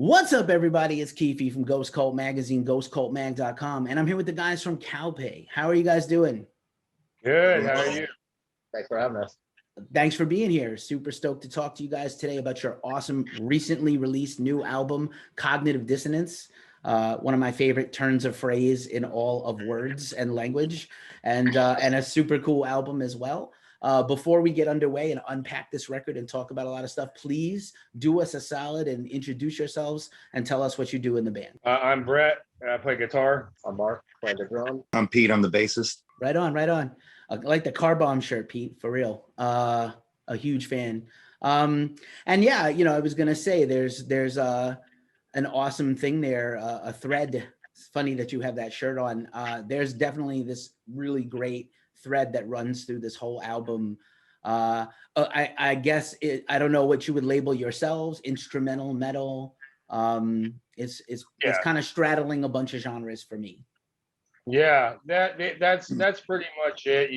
What's up, everybody? It's Keefe from Ghost Cult Magazine, ghostcultmag.com, and I'm here with the guys from Kaupe. How are you guys doing? Good. How are you? Thanks for having us. Thanks for being here. Super stoked to talk to you guys today about your awesome, recently released new album, Cognitive Dissonance. One of my favorite turns of phrase in all of words and language, and a super cool album as well. Before we get underway and unpack this record and talk about a lot of stuff, please do us a solid and introduce yourselves and tell us what you do in the band. I'm Brett. I play guitar. I'm Marc, play the drum. I'm Pete. I'm the bassist. Right on, right on. I like the car bomb shirt, Pete, for real. A huge fan. And yeah, I was gonna say there's an awesome thing there, a thread. It's funny that you have that shirt on. There's definitely this really great thread that runs through this whole album. I guess I don't know what you would label yourselves, instrumental, metal. It's kind of straddling a bunch of genres for me. Yeah, that's pretty much it.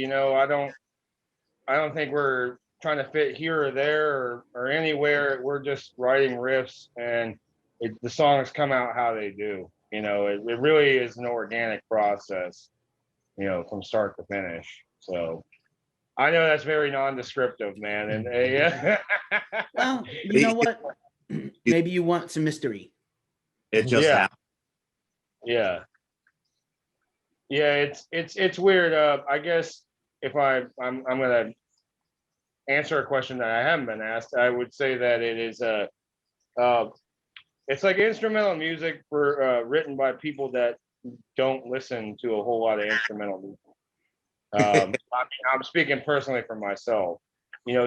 I don't think we're trying to fit here or there or anywhere. We're just writing riffs, and the songs come out how they do. It really is an organic process, from start to finish. So I know that's very non-descriptive, man. And yeah. Well, you know what? Maybe you want some mystery. It just happened. Yeah. Yeah, it's weird. I guess if I'm gonna answer a question that I haven't been asked, I would say that it is it's like instrumental music for written by people that don't listen to a whole lot of instrumental music. I'm speaking personally for myself.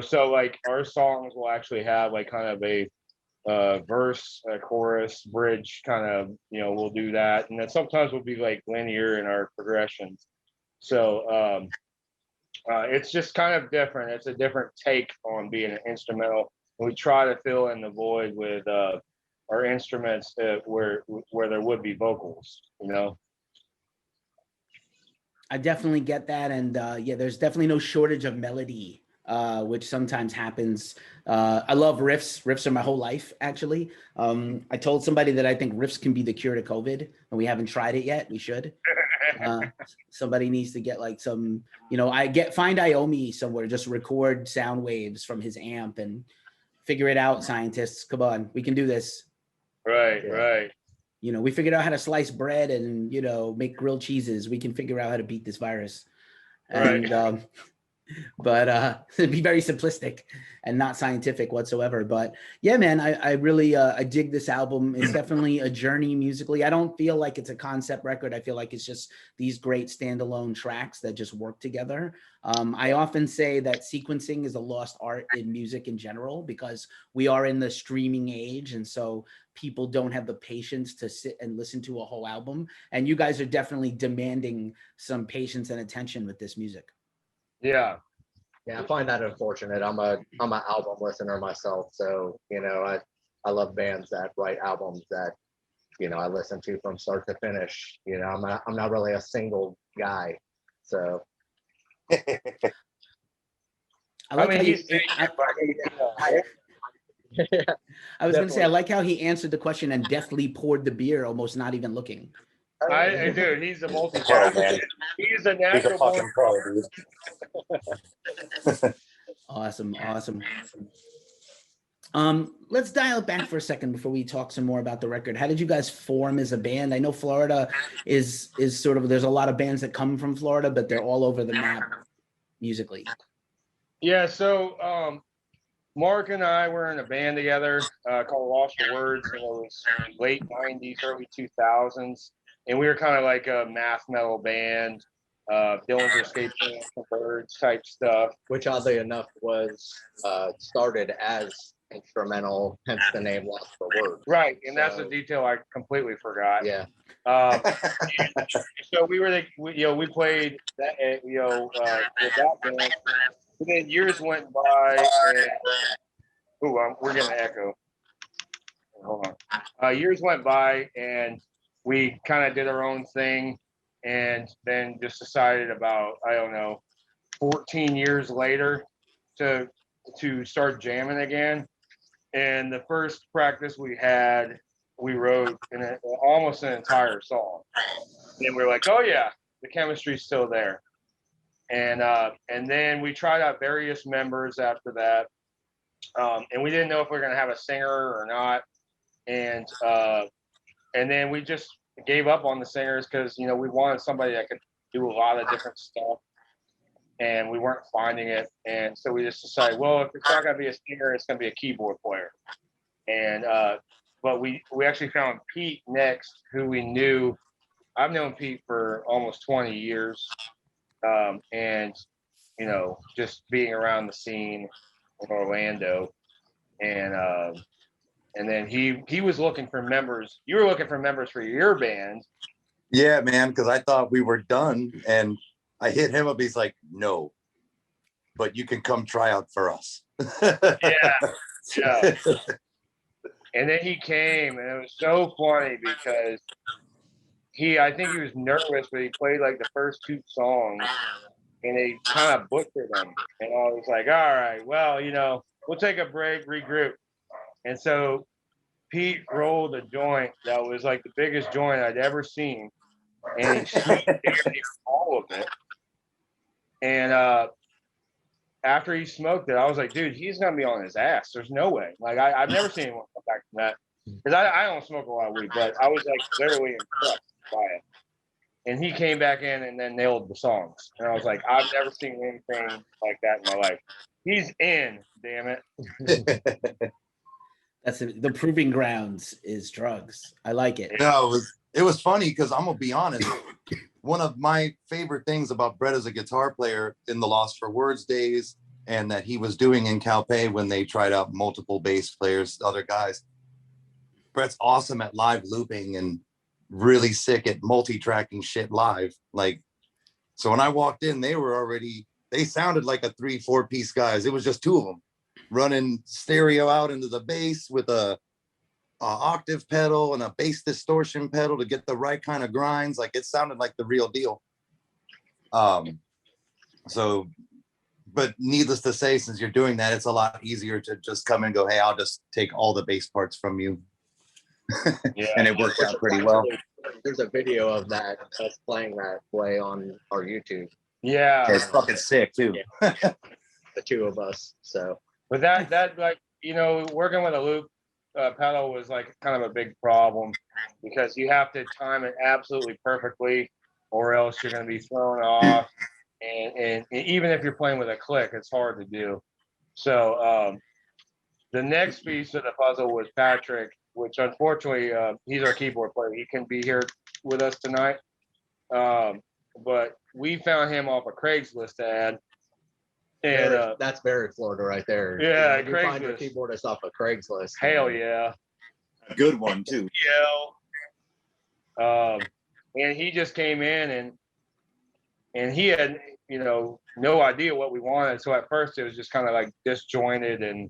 So like our songs will actually have like kind of a verse, a chorus, bridge, kind of, we'll do that, and then sometimes we'll be like linear in our progressions. So it's just kind of different. It's a different take on being an instrumental, and we try to fill in the void with our instruments where there would be vocals. I definitely get that, and yeah, there's definitely no shortage of melody, which sometimes happens. I love riffs. Riffs are my whole life, actually. I told somebody that I think riffs can be the cure to COVID, and we haven't tried it yet. We should. Somebody needs to get like some, find Iommi somewhere, just record sound waves from his amp and figure it out, scientists. Come on, we can do this. Right, Yeah. right. We figured out how to slice bread and, make grilled cheeses. We can figure out how to beat this virus. And, Right. But it'd be very simplistic and not scientific whatsoever. But yeah, man, I really, I dig this album. It's definitely a journey musically. I don't feel like it's a concept record. I feel like it's just these great standalone tracks that just work together. I often say that sequencing is a lost art in music in general, because we are in the streaming age. And so people don't have the patience to sit and listen to a whole album. And you guys are definitely demanding some patience and attention with this music. Yeah. Yeah, I find that unfortunate. I'm an album listener myself, so I love bands that write albums that I listen to from start to finish. I'm not really a single guy, so. I like I was going to say, I like how he answered the question and deftly poured the beer, almost not even looking. Dude, he's a multi-talented. He's a natural born pro, dude. Awesome. Let's dial it back for a second before we talk some more about the record. How did you guys form as a band? I know Florida is sort of, there's a lot of bands that come from Florida, but they're all over the map musically. Yeah, so Marc and I were in a band together called Lost for Words, and it was late 90s, early 2000s. And we were kind of like a math metal band, Dillinger Escape Plan, Birds type stuff. Which oddly enough was started as instrumental, hence the name Lost for Words. Right, and that's a detail I completely forgot. Yeah. So we were we played that, with that band. And then years went by, and we're getting an echo. Hold on. Years went by, and we kind of did our own thing, and then just decided about, 14 years later to start jamming again. And the first practice we had we wrote almost an entire song. And we were like, oh yeah, the chemistry's still there. And then we tried out various members after that. And we didn't know if we were going to have a singer or not. And then we just gave up on the singers because, you know, we wanted somebody that could do a lot of different stuff. And we weren't finding it. And so we just decided, well, if it's not going to be a singer, it's going to be a keyboard player. And but we actually found Pete next, who we knew. I've known Pete for almost 20 years. And, you know, just being around the scene in Orlando. And then he was looking for members. You were looking for members for your band. Yeah, man, because I thought we were done, and I hit him up. He's like, "No, but you can come try out for us." Yeah. And then he came, and it was so funny because I think he was nervous, but he played like the first 2 songs, and they kind of butchered them. And I was like, all right, well, you know, we'll take a break, regroup. And so Pete rolled a joint that was like the biggest joint I'd ever seen, and he smoked all of it. And after he smoked it, I was like, dude, he's gonna be on his ass. There's no way. Like I've never seen anyone come back from that, because I don't smoke a lot of weed, but I was like literally impressed by it. And he came back in and then nailed the songs, and I was like, I've never seen anything like that in my life. He's in, damn it. That's the proving grounds is drugs. I like it. No, it was funny because I'm gonna be honest. One of my favorite things about Brett as a guitar player in the Lost for Words days, and that he was doing in Kaupe when they tried out multiple bass players, other guys. Brett's awesome at live looping and really sick at multi-tracking shit live. Like, so when I walked in, they sounded like a 3-4 piece guys. It was just 2 of them running stereo out into the bass with a octave pedal and a bass distortion pedal to get the right kind of grinds. Like, it sounded like the real deal. So, but needless to say, since you're doing that, it's a lot easier to just come and go, hey, I'll just take all the bass parts from you. Yeah. And it worked out pretty well. There's a video of that, us playing that play on our YouTube, Yeah. It's fucking sick too. the 2 of us. So, But that like, you know, working with a loop pedal was like kind of a big problem, because you have to time it absolutely perfectly, or else you're going to be thrown off. And even if you're playing with a click, it's hard to do. So the next piece of the puzzle was Patrick, which unfortunately he's our keyboard player. He couldn't be here with us tonight. But we found him off a Craigslist ad. And that's very Florida right there. Yeah, you find your Craigslist. keyboardist off a Craigslist. Hell yeah. A good one too. Yeah. And he just came in and he had, you know, no idea what we wanted. So at first it was just kind of like disjointed and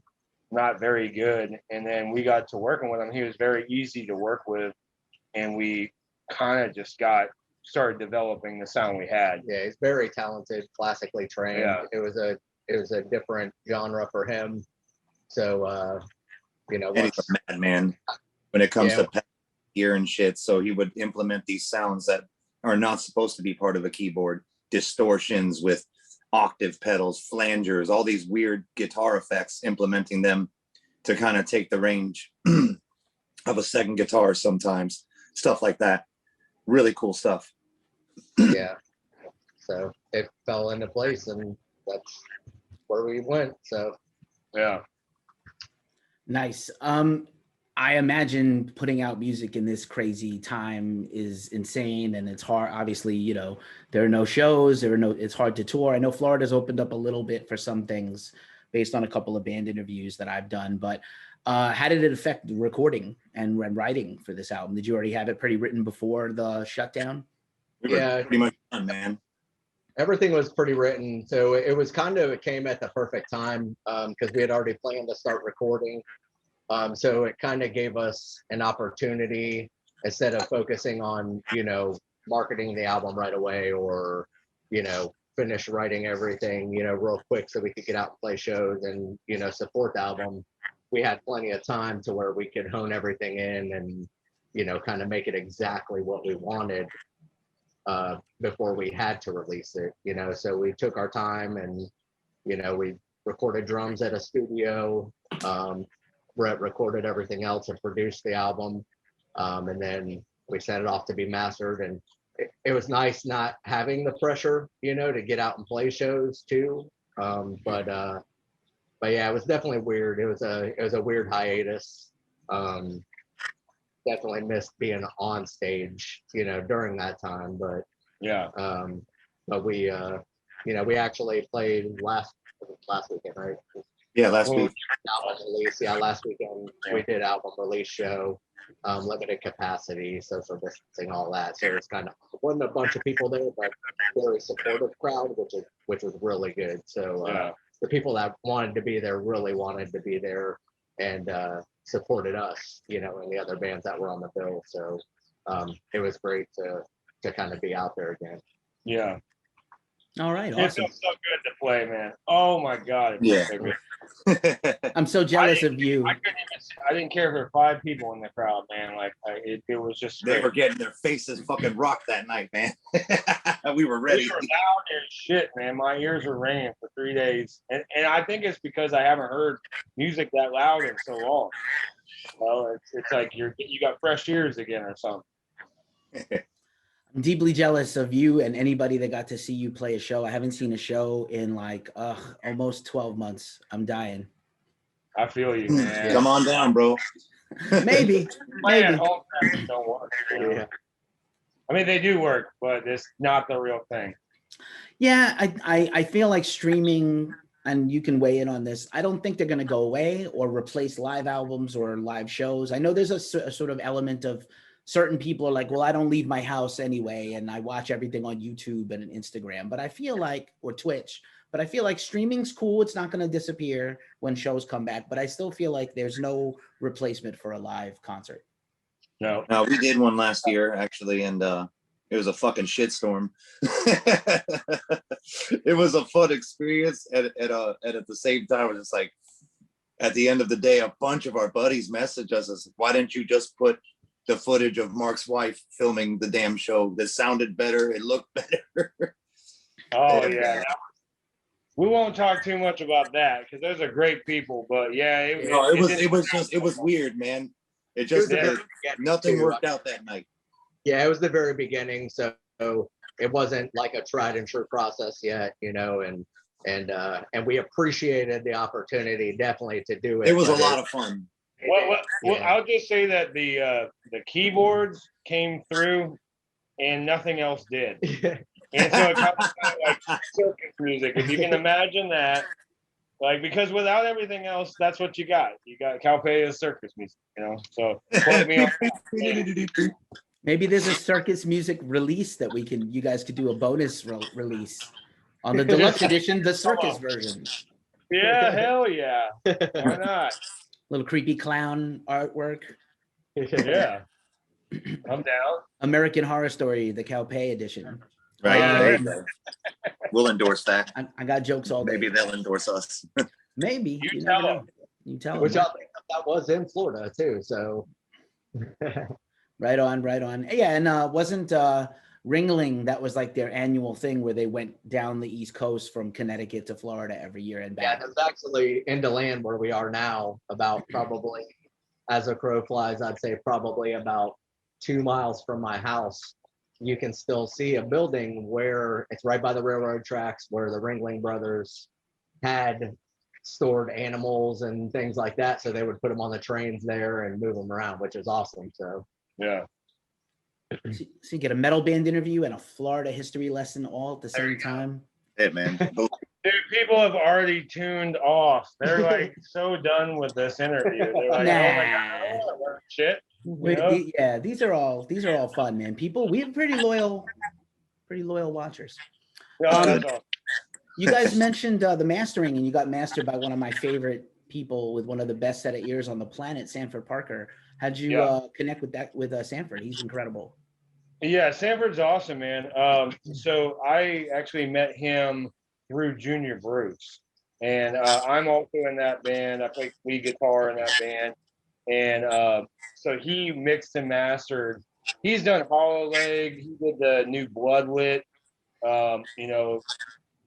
not very good. And then we got to working with him. He was very easy to work with. And we kind of just started developing the sound we had. Yeah, he's very talented, classically trained. Yeah. It was a different genre for him. So you know, And he's a madman when it comes Yeah. to gear and shit. So he would implement these sounds that are not supposed to be part of a keyboard, distortions with octave pedals, flangers, all these weird guitar effects, implementing them to kind of take the range of a second guitar sometimes, stuff like that. Really cool stuff. yeah. So it fell into place, and that's where we went. So Yeah. Nice. I imagine putting out music in this crazy time is insane, and it's hard. Obviously, you know, there are no shows, it's hard to tour. I know Florida's opened up a little bit for some things based on a couple of band interviews that I've done, but how did it affect the recording and writing for this album? Did you already have it pretty written before the shutdown? Yeah. Pretty much done, man. everything was pretty written. So it came at the perfect time because we had already planned to start recording. So it kind of gave us an opportunity, instead of focusing on, marketing the album right away, or, finish writing everything, real quick so we could get out and play shows and, support the album. We had plenty of time to where we could hone everything in and, you know, kind of make it exactly what we wanted before we had to release it, you know. So we took our time and, you know, we recorded drums at a studio, Brett recorded everything else and produced the album. And then we sent it off to be mastered, and it was nice not having the pressure, you know, to get out and play shows too. But yeah, it was definitely weird. It was a weird hiatus. Definitely missed being on stage, you know, during that time. But Yeah. but we you know, we actually played last weekend, right? Yeah, last Well, week. Album release, yeah, last weekend we did album release show, limited capacity, social distancing, all that. So it's kind of wasn't a bunch of people there, but very supportive crowd, which was really good. So yeah. the people that wanted to be there really wanted to be there and supported us, you know, and the other bands that were on the bill. So it was great to kind of be out there again. Yeah. All right, It awesome. feels so good to play, man. Oh my God. It feels so good. I'm so jealous of you. I couldn't even, I didn't care if there were 5 people in the crowd, man. Like it was just They great. were getting their faces fucking rocked that night, man. We were ready. We were loud as shit, man. My ears were ringing for 3 days, and I think it's because I haven't heard music that loud in so long. Well, it's like you got fresh ears again or something. I'm deeply jealous of you and anybody that got to see you play a show. I haven't seen a show in like almost 12 months. I'm dying. I feel you, man. Come on down, bro. Maybe. Playing at Maybe. home tracks don't work. You know? Yeah. I mean, they do work, but it's not the real thing. Yeah, I feel like streaming, and you can weigh in on this, I don't think they're going to go away or replace live albums or live shows. I know there's a sort of element of certain people are like, well, I don't leave my house anyway, and I watch everything on YouTube and Instagram. But I feel like, or Twitch, but I feel like streaming's cool. It's not going to disappear when shows come back. But I still feel like there's no replacement for a live concert. No. No, we did one last year actually, and it was a fucking shitstorm. It was a fun experience, and at the same time, it was just like at the end of the day, a bunch of our buddies messaged us, "Why didn't you just put the footage of Mark's wife filming the damn show? That sounded better. It looked better." Oh And, yeah. We won't talk too much about that because those are great people. But yeah, it was weird, man. It just nothing worked out that night. Yeah, it was the very beginning, so it wasn't like a tried and true process yet, you know, and we appreciated the opportunity definitely to do it. It was a lot of fun. Well, Yeah. I'll just say that the keyboards came through and nothing else did. And so it's kind of like circus music, if you can imagine that. Like, because without everything else, that's what you got. You got Kaupe as circus music, you know. So quote me on that. Maybe there's a circus music release that you guys could do a bonus release on the deluxe edition, the circus version. Yeah, hell yeah. Why not? Little creepy clown artwork. Yeah. I'm down. American Horror Story, the Kaupe edition. Right. We'll endorse that. I got jokes all day. Maybe they'll endorse us. Maybe. You never tell know. them. You tell Which them. I think that was in Florida too. So Right on, right on. Yeah, and wasn't Ringling, that was like their annual thing where they went down the East Coast from Connecticut to Florida every year and yeah, back. it's actually into land where we are now, about probably as a crow flies, I'd say probably about 2 miles from my house. You can still see a building where it's right by the railroad tracks where the Ringling brothers had stored animals and things like that. So they would put them on the trains there and move them around, which is awesome. So Yeah. So you get a metal band interview and a Florida history lesson all at the same time. Hey, man. Dude, people have already tuned off. They're like so done with this interview. They're like, oh my God, I don't want to learn shit. You know? Yeah, these are all fun, man. People, we have pretty loyal watchers. Yeah, that's awesome. You guys mentioned the mastering, and you got mastered by one of my favorite people with one of the best set of ears on the planet, Sanford Parker. How'd you connect with Sanford? He's incredible. Yeah, Sanford's awesome, man. So I actually met him through Junior Bruce, and I'm also in that band. I play lead guitar in that band. and so he mixed and mastered. He's done Hollow Leg. He did the new Bloodlit. You know,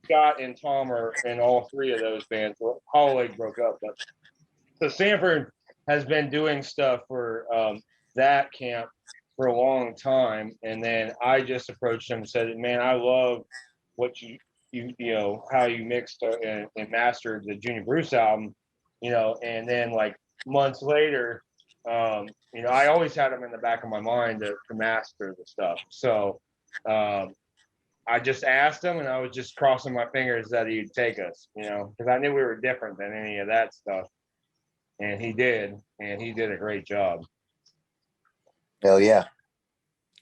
Scott and Tom are in all three of those bands. Well, Hollow Leg broke up, but so Sanford has been doing stuff for that camp for a long time, and then I just approached him and said, "Man, I love what you know how you mixed and mastered the Junior Bruce album, you know." And then like months later, you know, I always had him in the back of my mind to master the stuff. So I just asked him, and I was just crossing my fingers that he'd take us, you know, because I knew we were different than any of that stuff. And he did a great job. Hell yeah.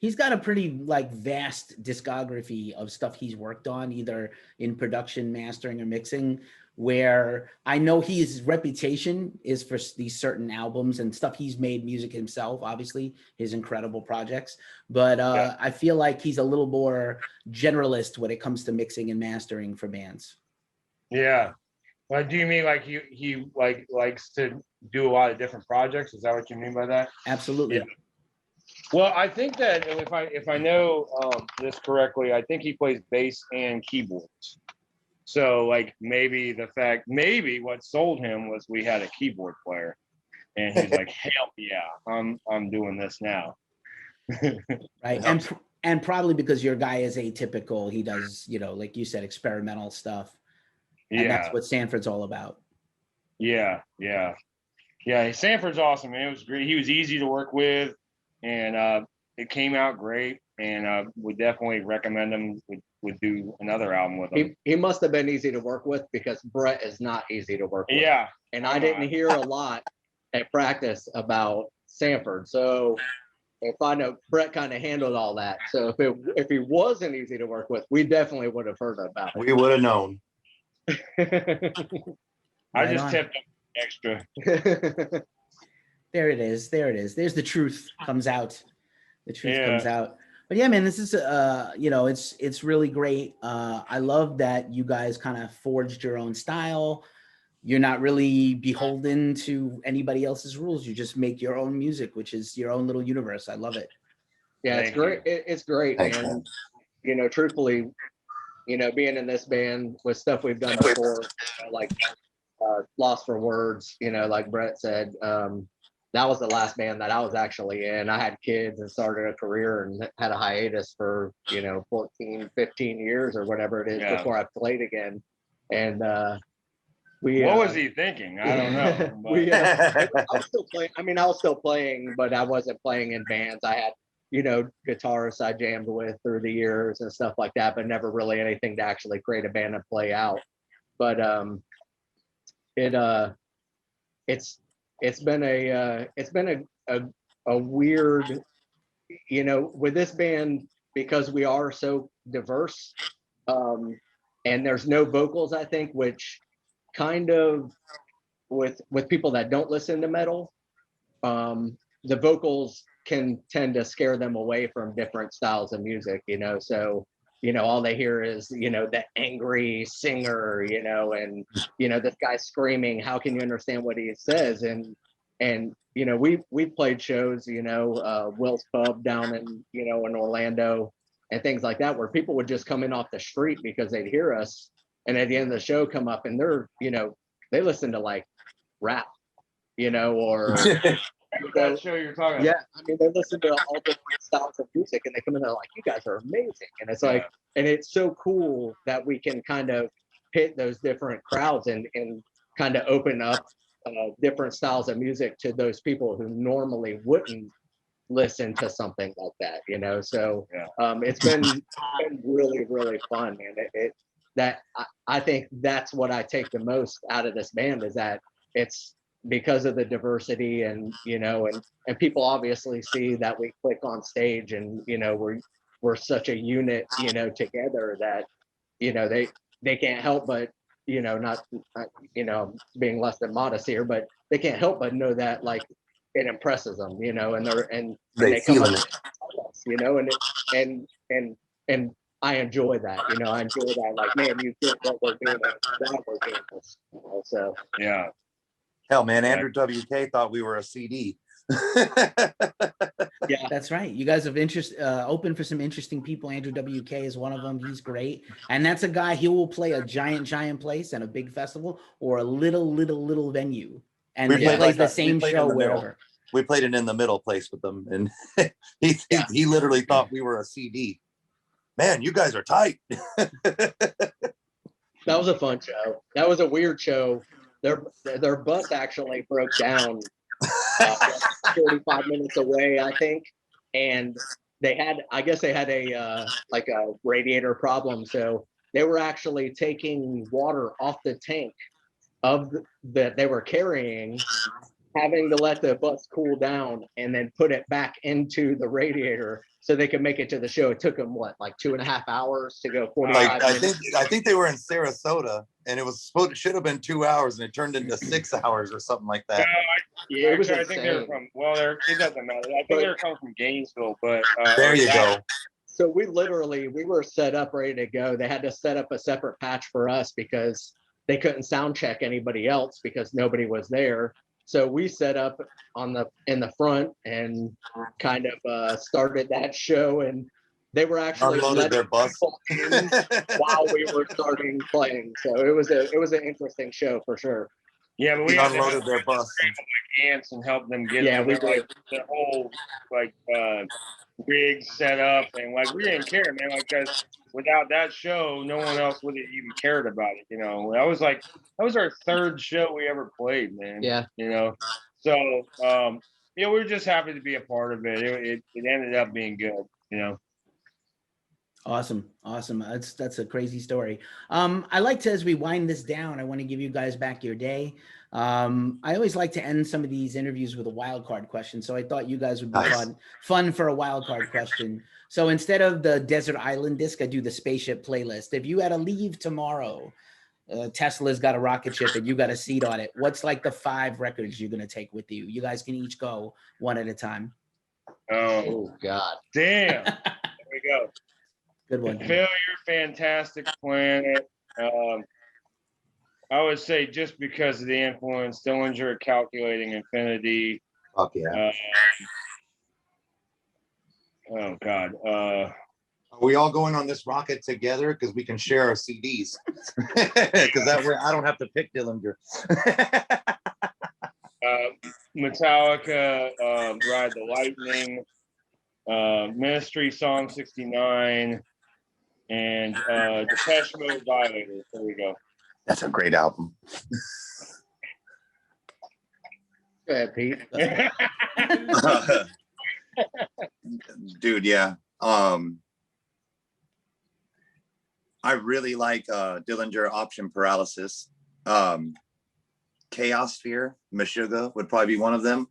He's got a pretty like vast discography of stuff he's worked on, either in production, mastering, or mixing, where I know his reputation is for these certain albums and stuff. He's made music himself, obviously, his incredible projects, but Yeah. I feel like he's a little more generalist when it comes to mixing and mastering for bands. Yeah. Well, do you mean like he like likes to do a lot of different projects? Is that what you mean by that? Absolutely. Yeah. Well, I think that if I know this correctly, I think he plays bass and keyboards. So like maybe what sold him was we had a keyboard player, and he's like, hell yeah, I'm doing this now. Right. And probably because your guy is atypical, he does, you know, like you said, experimental stuff. And that's Yeah, what Sanford's all about. yeah. Sanford's awesome, man. It was great. He was easy to work with, and it came out great. And would definitely recommend him. Would do another album with him. He must have been easy to work with because Brett is not easy to work with. Yeah, and I didn't hear a lot at practice about Sanford. So if I know Brett kind of handled all that. So if he wasn't easy to work with, we definitely would have heard about it. We would have known. I just tipped him extra. There it is. There's the truth comes out. The truth comes out. But yeah, man, this is you know, it's really great. I love that you guys kind of forged your own style. You're not really beholden to anybody else's rules. You just make your own music, which is your own little universe. I love it. Yeah, it's great. It's great. Thanks, and man. you know, truthfully, you know, being in this band with stuff we've done before, like Lost for Words, you know, like Brett said, that was the last band that I was actually in. I had kids and started a career and had a hiatus for, you know, 14, 15 years or whatever it is before I played again. And what was he thinking? I don't know. I was still playing. I mean, I was still playing, but I wasn't playing in bands. I had, you know, guitarists I jammed with through the years and stuff like that, but never really anything to actually create a band and play out. But it's been a weird, you know, with this band, because we are so diverse, and there's no vocals, I think, which kind of with people that don't listen to metal, the vocals can tend to scare them away from different styles of music, you know. So, you know, all they hear is, you know, the angry singer, you know, and, you know, this guy screaming, how can you understand what he says? And you know, we played shows, you know, Will's Pub down in, you know, in Orlando and things like that, where people would just come in off the street because they'd hear us, and at the end of the show come up and they're, you know, they listen to like rap, you know, or that show you're talking about. Yeah, I mean, they listen to all different styles of music, and they come in there like, you guys are amazing. And it's like, and it's so cool that we can kind of hit those different crowds and kind of open up different styles of music to those people who normally wouldn't listen to something like that, you know. So it's been really, really fun, and I think that's what I take the most out of this band, is that it's because of the diversity, and, you know, and people obviously see that we click on stage, and, you know, we're such a unit, you know, together, that, you know, they can't help but, you know, not you know, being less than modest here, but they can't help but know that, like, it impresses them, you know, and they come up, you know, and I enjoy that, you know. I enjoy that, like, man, you get what we're doing, and glad we're doing this, you know, so yeah. Hell, man, Andrew WK thought we were a CD. Yeah. That's right. You guys have open for some interesting people. Andrew WK is one of them. He's great. And that's a guy, he will play a giant place and a big festival or a little venue. And We he played plays like the we same played in show the middle. wherever. We played it in the middle place with them, and he literally thought we were a CD. Man, you guys are tight. That was a fun show. That was a weird show. Their bus actually broke down 45 minutes away, I think, and I guess they had a like a radiator problem, so they were actually taking water off the tank that they were carrying, having to let the bus cool down and then put it back into the radiator so they could make it to the show. It took them like 2.5 hours to go 45 minutes. I think they were in Sarasota, and should have been 2 hours, and it turned into 6 hours or something like that. Yeah, it was I think they're from. Well, it doesn't matter. I think they're coming from Gainesville, but there you go. So we were set up ready to go. They had to set up a separate patch for us because they couldn't sound check anybody else because nobody was there. So we set up in the front and kind of started that show, and they were actually Unloaded their bus while we were starting playing. So it was an interesting show for sure. Yeah, but we unloaded their bus. Ants and help them get the whole rig set up, and like we didn't care, man. Like, because without that show, no one else would have even cared about it. You know, that was our third show we ever played, man. Yeah. You know, so we were just happy to be a part of it. It ended up being good. You know. Awesome. That's a crazy story. I like to, as we wind this down, I want to give you guys back your day. I always like to end some of these interviews with a wild card question. So I thought you guys would be fun for a wild card question. So instead of the Desert Island Disc, I do the spaceship playlist. If you had to leave tomorrow, Tesla's got a rocket ship and you got a seat on it, what's like the 5 records you're going to take with you? You guys can each go one at a time. Oh God. Damn. There we go. Good one. Failure, Fantastic Planet. I would say just because of the influence, Dillinger, Calculating Infinity. Fuck yeah. Oh God. Are we all going on this rocket together? Because we can share our CDs. Because that way I don't have to pick Dillinger. Metallica, Ride the Lightning, Ministry, Song 69, and Depeche Mode, Violators. There we go. That's a great album. Go ahead, Pete. Dude, yeah. I really like Dillinger, Option Paralysis. Chaos Sphere, Meshuggah would probably be one of them.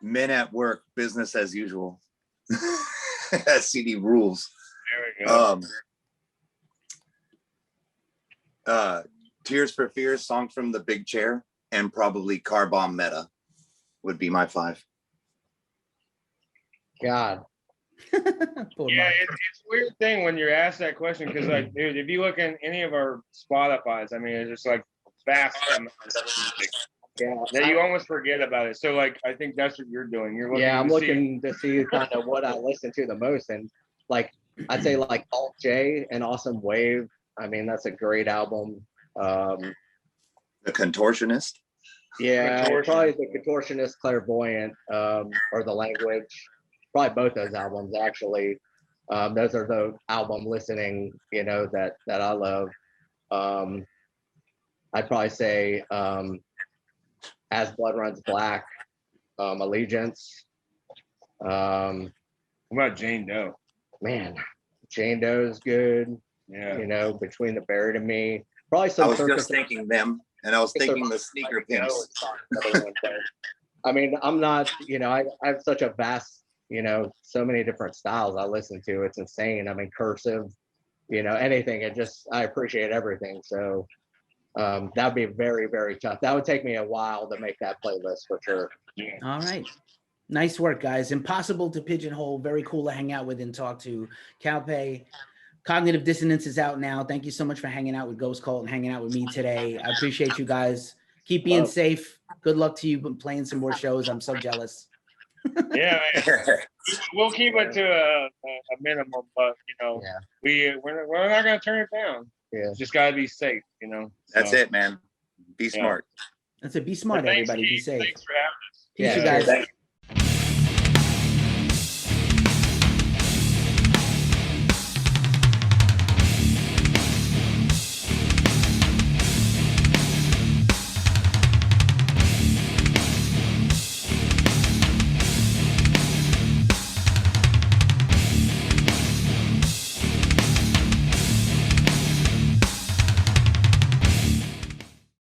Men at Work, Business as Usual. That CD rules. There we go. Tears for Fears, Song from the Big Chair, and probably Car Bomb Meta would be my 5. God. Yeah, it's a weird thing when you're asked that question because, like, dude, if you look in any of our Spotify's, I mean, it's just like vast amounts of music that you almost forget about it. So, like, I think that's what you're doing. You're looking. I'm looking to see kind of what I listen to the most, and like I'd say like Alt J and Awesome Wave. I mean, that's a great album. The Contortionist. Yeah, probably the Contortionist, Clairvoyant, or The Language. Probably both those albums actually. Those are the album listening, that I love. I'd probably say As Blood Runs Black, Allegiance. What about Jane Doe? Man, Jane Doe is good. Yeah. Between the Buried and Me. Probably some. I was just thinking them, and I was thinking the Sneaker Pimps. I mean, I'm not. I have such a vast. So many different styles I listen to. It's insane. I mean, cursive, anything. I appreciate everything. So that'd be very, very tough. That would take me a while to make that playlist for sure. All right. Nice work, guys. Impossible to pigeonhole. Very cool to hang out with and talk to. Kaupe, Cognitive Dissonance is out now. Thank you so much for hanging out with Ghost Cult and hanging out with me today. I appreciate you guys. Keep being safe. Good luck to you playing some more shows. I'm so jealous. Yeah, man. We'll keep it to a minimum, but we're not gonna turn it down. Yeah. Just gotta be safe, That's So, it, man. Be smart. That's it. Be smart, thanks, everybody. Be Keith. safe. Thanks for having us. Peace, Yeah, you guys. Thank you.